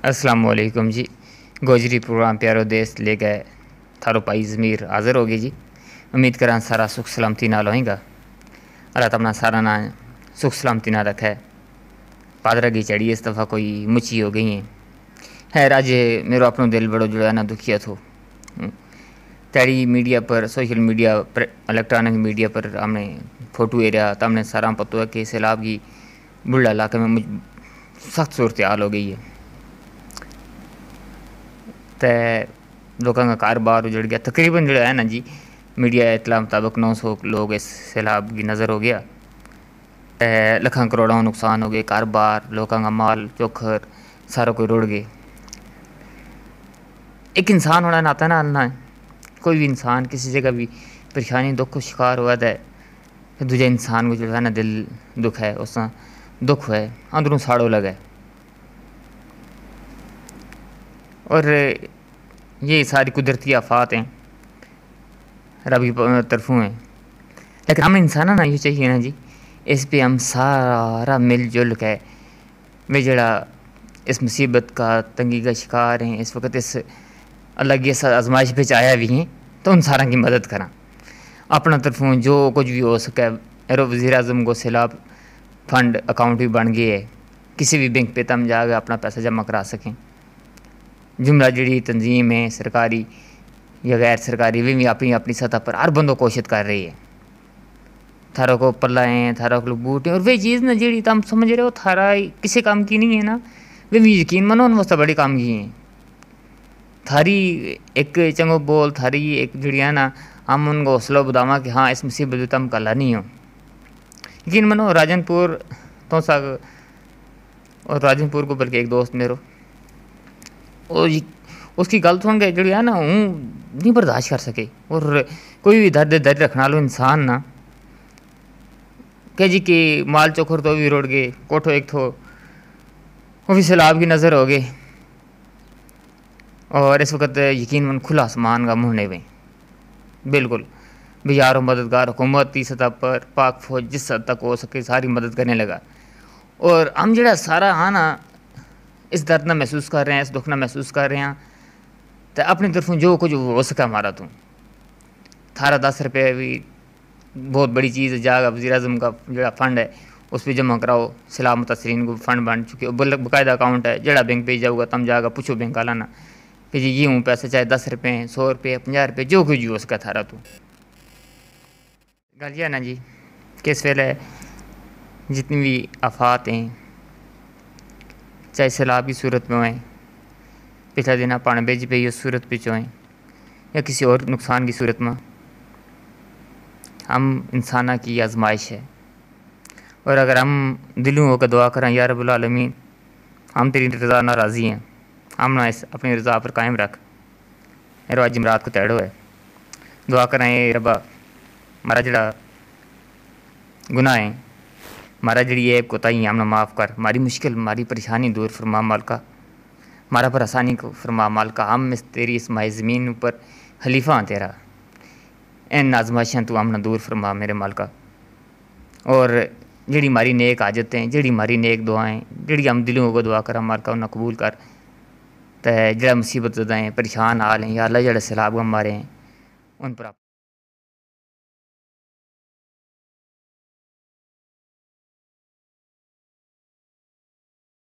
अस्सलाम वालेकुम जी। गोजरी प्रोग्राम प्यारो देश ले गए थारो पाई ज़मीर हाज़िर हो गई जी। उम्मीद करा सारा सुख सलामती नाल होएगा। अल्लाह तमना सारा ना सुख सलामती ना रखे। पादरा की चढ़ी इस दफ़ा कोई मुची हो गई है। खैर आज मेरो अपनो दिल बड़ो जो है ना दुखिया थो। तैड़ी मीडिया पर सोशल मीडिया पर इलेक्ट्रॉनिक मीडिया पर हमने फ़ोटो एरिया तो हमने सारा पता है कि सैलाब की बुढ़ा इलाके में सख्त सूरत हाल हो गई है। तो लोगों का कारोबार उजड़ गया। तकरीबन जो है ना जी मीडिया इतला मुताबिक 900 लोग इस सैलाब की नज़र हो गया। लखों करोड़ों नुकसान हो गए, कारोबार लोगों का माल चौखर सारा कोई रुड़ गए। एक इंसान होना नाता ना है, कोई भी इंसान किसी जगह भी परेशानी दुख को शिकार हुआ है तो दूजे इंसान को जो है ना दिल दुख है, उस दुख है अंदरों साड़ो लगा है। और ये सारी कुदरती आफात हैं, रब की तरफों हैं। लेकिन हम इंसान ना ये चाहिए ना जी, इस पे हम सारा मिलजुल के वे जड़ा इस मुसीबत का तंगी का शिकार हैं, इस वक्त इस अल्लाह की आजमाइश पे आया भी हैं, तो उन सारा की मदद करा। अपना तरफों जो कुछ भी हो सके। एरो वज़ीर आज़म को सैलाब फंड अकाउंट भी बन गए है, किसी भी बैंक पे तम जाकर अपना पैसा जमा करा सकें। जुमला जड़ी तंजीम है सरकारी या गैर सरकारी वे भी अपनी अपनी सतह पर हर बंदो कोशिश कर रही है। थारा को पल्ला है, थारा को बूट है, और वे चीज़ ना जी तुम समझ रहे हो थारा किसी काम की नहीं है ना, वे भी यकीन मनो उन वास्ते बड़ी काम की है। थारी एक चंगो बोल, थारी एक जड़ी है ना, हम उनको हौसला बुदावा कि हाँ इस मुसीबत तुम कला नहीं हो। यकीन मनो राजनपुर तो सक, और राजनपुर को बल्कि एक दोस्त मेरो और उसकी गल सुन के जड़ी है ना हूँ नहीं बर्दाश्त कर सके। और कोई भी दर्द रखने वाला इंसान ना कह जी कि माल चोखर तो भी रुड़ गए, कोठो एक थो वो भी सैलाब की नज़र हो गए। और इस वक्त यकीन मन खुला आसमान का मुँह नहीं बिल्कुल भी यारो मददगार हुकूमती सतह पर पाक फौज जिस हद तक हो सके सारी मदद करने लगा। और हम जड़ा सारा हाँ ना इस दर्द ना महसूस कर रहे हैं, इस दुख ना महसूस कर रहे हैं, तो अपनी तरफों जो कुछ हो सका हमारा तो थारा 10 रुपये भी बहुत बड़ी चीज़ है। जागा वज़ीर आज़म का जड़ा फंड है उस पर जमा कराओ, सैलाब मुतासरीन को फंड बन चुके, बाकायदा अकाउंट है जड़ा बैंक पे जाऊगा तम जागा पूछो बैंक वाला ना कि जी ये हूँ पैसे चाहे 10 रुपये 100 रुपये 50 रुपये जो कुछ हो सका थारा तो गल ये ना जी कि इस वेले जितनी भी आफात हैं चाहे सैलाब की सूरत में होएं, पिछला दिन पानी बेज पे उस सूरत पे होएं या किसी और नुकसान की सूरत में, हम इंसाना की आजमाइश है। और अगर हम दिलों होकर दुआ करें या रब्बुल आलमीन हम तेरी रज़ा ना राज़ी हैं, हम ना इस अपनी रज़ा पर कायम रख। मेरा आज जमरात को तैड़ो है दुआ करें रब्बा मारा जड़ा गुनाह है, मारा जड़ी ऐब कोताही हमने माफ़ कर, मारी मुश्किल मारी परेशानी दूर फरमा मालका, मारा पर आसानी को फरमा मालका। हम इस तेरी इस माए ज़मीन पर खलीफा तेरा, इन आजमाइशां तू हमने दूर फरमा मेरे मालका। और जड़ी मारी नेक आजतें जड़ी मारी नेक दुआएं जड़ी हम दिलों को दुआ करा मालका उन्हें कबूल कर। तो जड़ा मुसीबत ज़दा हैं परेशान हाल हैं या अल्लाह जड़ा सैलाब मारे हैं उन पर